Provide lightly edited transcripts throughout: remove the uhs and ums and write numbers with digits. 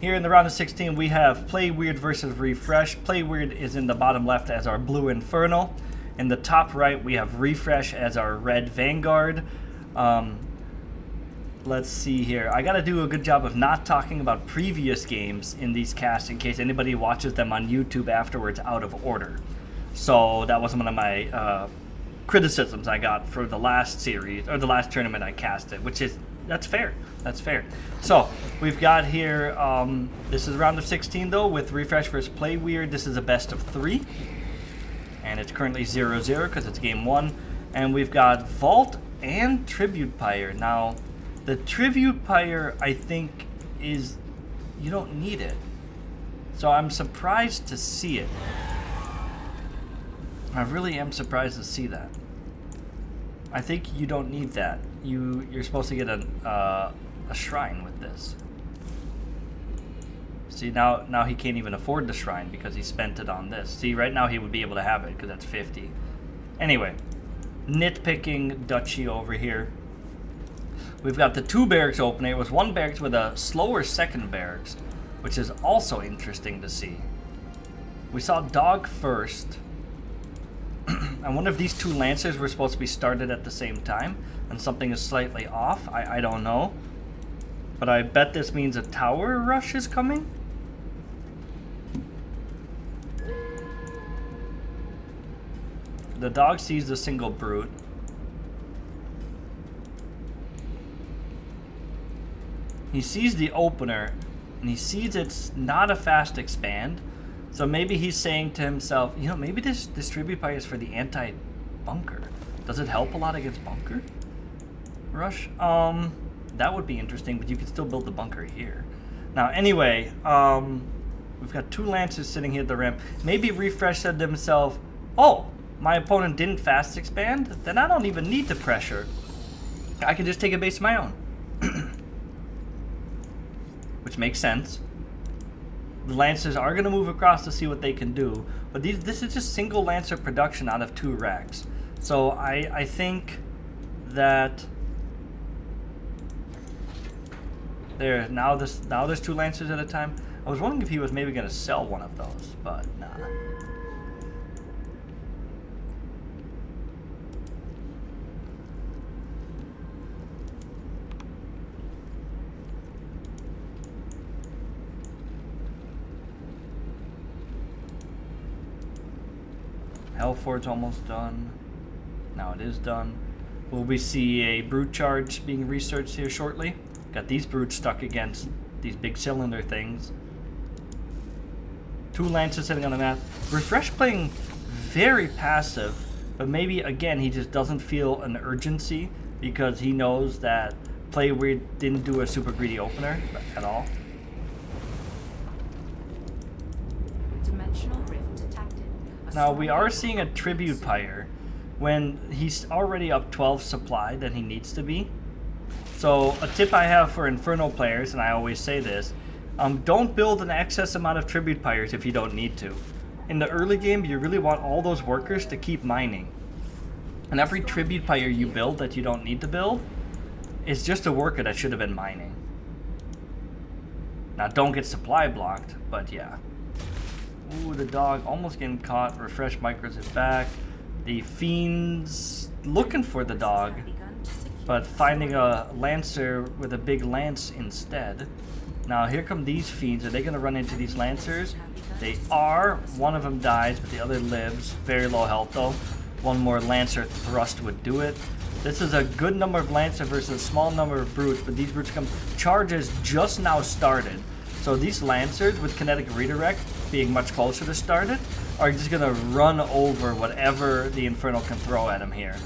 Here in the round of 16, we have Playweird versus Refresh. Playweird is in the bottom left as our blue Infernal. In the top right, we have Refresh as our red Vanguard. Let's see here. I gotta do a good job of not talking about previous games in these casts in case anybody watches them on YouTube afterwards out of order. So that was one of my criticisms I got for the last series, or the last tournament I casted, which is, that's fair. That's fair. So we've got here, this is round of 16 though, with Refresh versus Playweird. This is a best of 3. And it's currently 0-0 because it's game 1. And we've got Vault and Tribute Pyre. Now, the Tribute Pyre, I think, is, you don't need it. So I'm surprised to see it. I really am surprised to see that. I think you don't need that. You're supposed to get a shrine with this. See, now he can't even afford the shrine because he spent it on this. See, right now he would be able to have it because that's 50. Anyway, nitpicking Duchy over here. We've got the 2 barracks opening. It was 1 barracks with a slower second barracks, which is also interesting to see. We saw Dog first. I wonder if these 2 Lancers were supposed to be started at the same time and something is slightly off. I don't know. But I bet this means a tower rush is coming. The Dog sees the single brute. He sees the opener, and he sees it's not a fast expand. So maybe he's saying to himself, you know, maybe this Tribute Pyre is for the anti-bunker. Does it help a lot against bunker rush? That would be interesting, but you could still build the bunker here. Now, anyway, we've got 2 Lancers sitting here at the ramp. Maybe Refresh said to himself, oh, my opponent didn't fast expand? Then I don't even need to pressure. I can just take a base of my own. Which makes sense. The Lancers are going to move across to see what they can do. But this is just single Lancer production out of 2 racks. So I think that... Now there's 2 Lancers at a time. I was wondering if he was maybe going to sell one of those, but nah. Hellford's almost done. Now it is done. Will we see a brute charge being researched here shortly? Got these brutes stuck against these big cylinder things. 2 Lancers sitting on the map. Refresh playing very passive, but maybe again he just doesn't feel an urgency because he knows that Playweird didn't do a super greedy opener at all. Dimensional rift detected. Now we are seeing a Tribute Pyre when he's already up 12 supply than he needs to be. So a tip I have for Infernal players, and I always say this, don't build an excess amount of Tribute Pyres if you don't need to. In the early game, you really want all those workers to keep mining. And every Tribute Pyre you build that you don't need to build is just a worker that should have been mining. Now don't get supply blocked, but yeah. Ooh, the Dog almost getting caught. Refresh micros it back. The Fiend's looking for the Dog, but finding a Lancer with a big lance instead. Now here come these Fiends. Are they going to run into these Lancers? They are. One of them dies, but the other lives. Very low health though. One more Lancer thrust would do it. This is a good number of Lancer versus a small number of Brutes, but these Brutes come... Charges just now started. So these Lancers with Kinetic Redirect being much closer to started are just going to run over whatever the Infernal can throw at him here.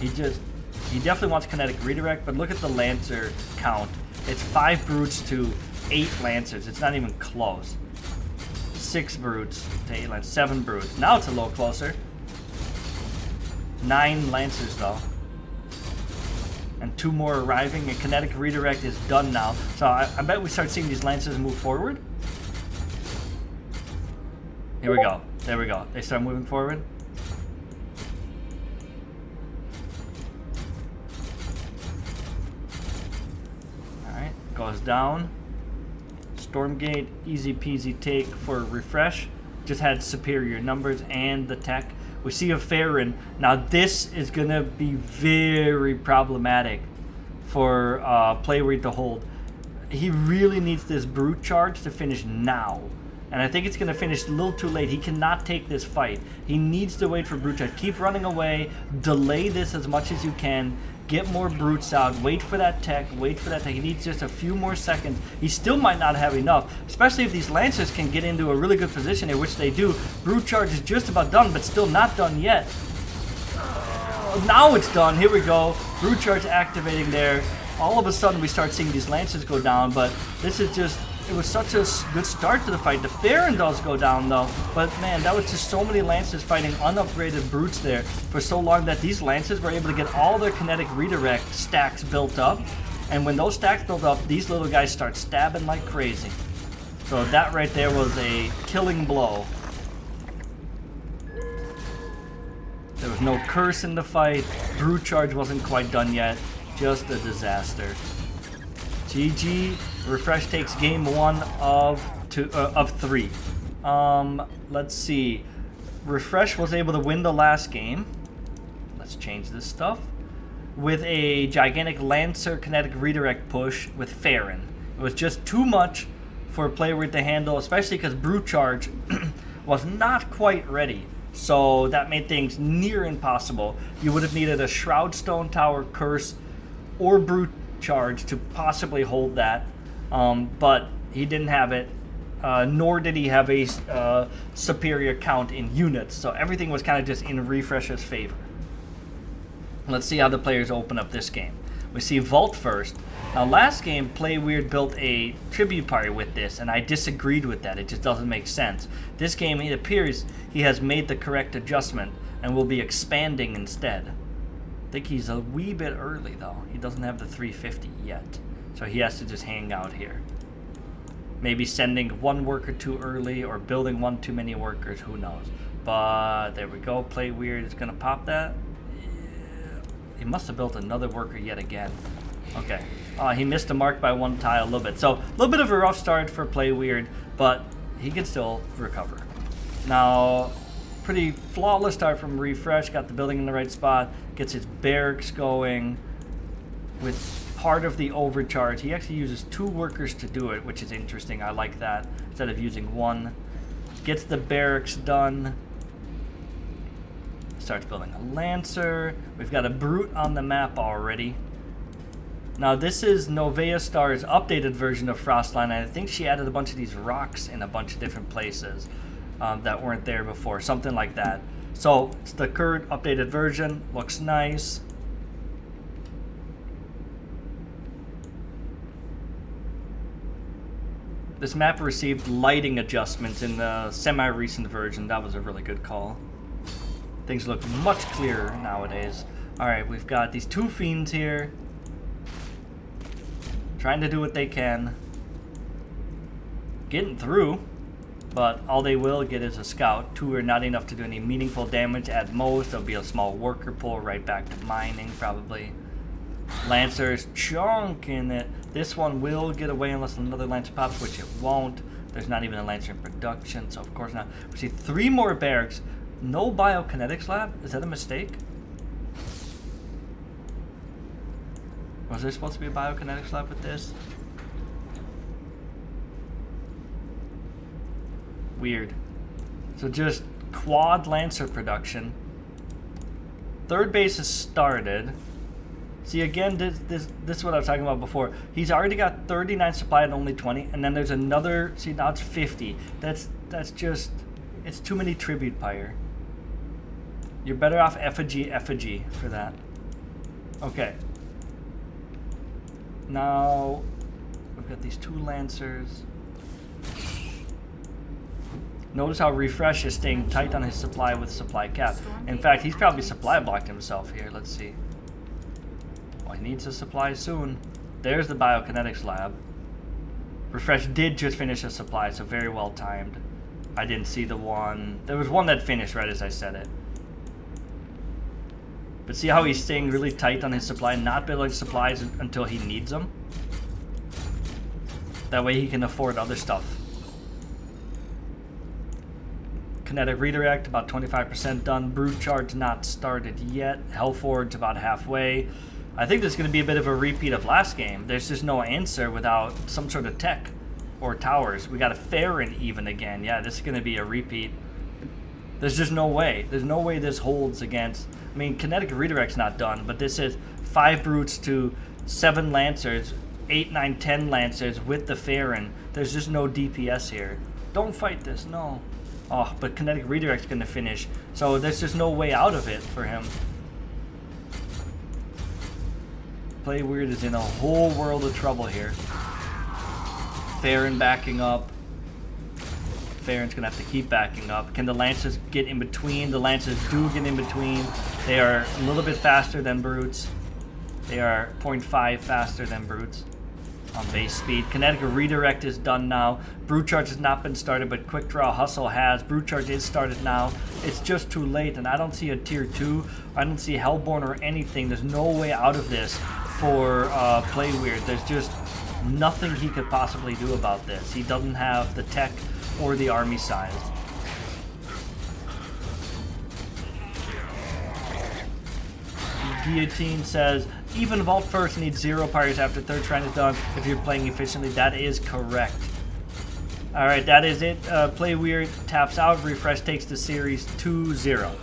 He definitely wants Kinetic Redirect, but look at the Lancer count. It's 5 Brutes to 8 Lancers. It's not even close. 6 Brutes to 8 Lancers. 7 Brutes. Now it's a little closer. 9 Lancers though. And 2 more arriving, and Kinetic Redirect is done now. So I bet we start seeing these Lancers move forward. Here we go. There we go. They start moving forward. Alright, goes down. Stormgate, easy peasy take for Refresh. Just had superior numbers and the tech. We see a Farron. Now this is going to be very problematic for Playweird to hold. He really needs this Brute Charge to finish now. And I think it's going to finish a little too late. He cannot take this fight. He needs to wait for Brute Charge. Keep running away. Delay this as much as you can. Get more Brutes out. Wait for that tech. Wait for that tech. He needs just a few more seconds. He still might not have enough, especially if these Lancers can get into a really good position here, which they do. Brute Charge is just about done, but still not done yet. Now it's done. Here we go. Brute Charge activating there. All of a sudden we start seeing these Lancers go down, but this is just, it was such a good start to the fight. The Farron does go down though, but man, that was just so many Lancers fighting unupgraded Brutes there for so long that these Lancers were able to get all their kinetic redirect stacks built up, and when those stacks build up, these little guys start stabbing like crazy. So that right there was a killing blow. There was no curse in the fight. Brute Charge wasn't quite done yet. Just a disaster. GG. Refresh takes game 1 of 3. Let's see. Refresh was able to win the last game. Let's change this stuff. With a gigantic Lancer kinetic redirect push with Farron. It was just too much for Playweird to handle, especially because Brute Charge was not quite ready. So that made things near impossible. You would have needed a Shroud Stone Tower Curse or Brute Charge to possibly hold that. But he didn't have it, nor did he have a superior count in units. So everything was kind of just in Refresh's favor. Let's see how the players open up this game. We see Vault first. Now last game, Playweird built a tribute party with this, and I disagreed with that. It just doesn't make sense. This game, it appears he has made the correct adjustment and will be expanding instead. I think he's a wee bit early though. He doesn't have the 350 yet. So he has to just hang out here. Maybe sending one worker too early or building one too many workers, who knows. But there we go. Playweird is going to pop that. Yeah. He must have built another worker yet again. Okay. He missed the mark by one tile a little bit. So a little bit of a rough start for Playweird, but he can still recover. Now, pretty flawless start from Refresh. Got the building in the right spot. Gets his barracks going with part of the overcharge. He actually uses 2 workers to do it, which is interesting. I like that instead of using 1. Gets the barracks done. Starts building a Lancer. We've got a Brute on the map already. Now this is Novea Star's updated version of Frostline, and I think she added a bunch of these rocks in a bunch of different places that weren't there before, something like that. So it's the current updated version. Looks nice. This map received lighting adjustments in the semi-recent version. That was a really good call. Things look much clearer nowadays. Alright, we've got these 2 Fiends here. Trying to do what they can. Getting through. But all they will get is a scout. 2 are not enough to do any meaningful damage. At most, there'll be a small worker pull right back to mining, probably. Lancer's chunking it. This one will get away unless another Lancer pops, which it won't. There's not even a Lancer in production, so of course not. We see 3 more barracks. No biokinetics lab? Is that a mistake? Was there supposed to be a biokinetics lab with this? Weird. So just quad Lancer production. 3rd base has started. See, again, this is what I was talking about before. He's already got 39 supply and only 20, and then there's another. See, now it's 50. That's just, it's too many tribute pyre. You're better off effigy for that. Okay. Now we've got these 2 Lancers. Notice how Refresh is staying tight on his supply with supply cap. In fact, he's probably supply blocked himself here. Let's see. Well, he needs a supply soon. There's the biokinetics lab. Refresh did just finish a supply, so very well timed. I didn't see the one. There was one that finished right as I said it. But see how he's staying really tight on his supply, not building supplies until he needs them? That way he can afford other stuff. Kinetic Redirect, about 25% done. Brute Charge not started yet. Hellforge about halfway. I think this is going to be a bit of a repeat of last game. There's just no answer without some sort of tech or towers. We got a Farron even again. Yeah, this is going to be a repeat. There's just no way. There's no way this holds against... I mean, Kinetic Redirect's not done, but this is 5 Brutes to 7 Lancers, 8, 9, 10 Lancers with the Farron. There's just no DPS here. Don't fight this, no. Oh, but Kinetic Redirect's going to finish. So there's just no way out of it for him. Playweird is in a whole world of trouble here. Farron backing up. Farron's going to have to keep backing up. Can the Lancers get in between? The Lancers do get in between. They are a little bit faster than Brutes. They are 0.5 faster than Brutes on base speed. Kinetic Redirect is done now. Brute Charge has not been started, but Quick Draw Hustle has. Brute Charge is started now. It's just too late, and I don't see a tier 2. I don't see Hellborn or anything. There's no way out of this for Playweird. There's just nothing he could possibly do about this. He doesn't have the tech or the army size. Guillotine says, even Vault First needs 0 pirates after 3rd shrine is done if you're playing efficiently. That is correct. Alright, that is it. Playweird taps out. Refresh takes the series 2-0.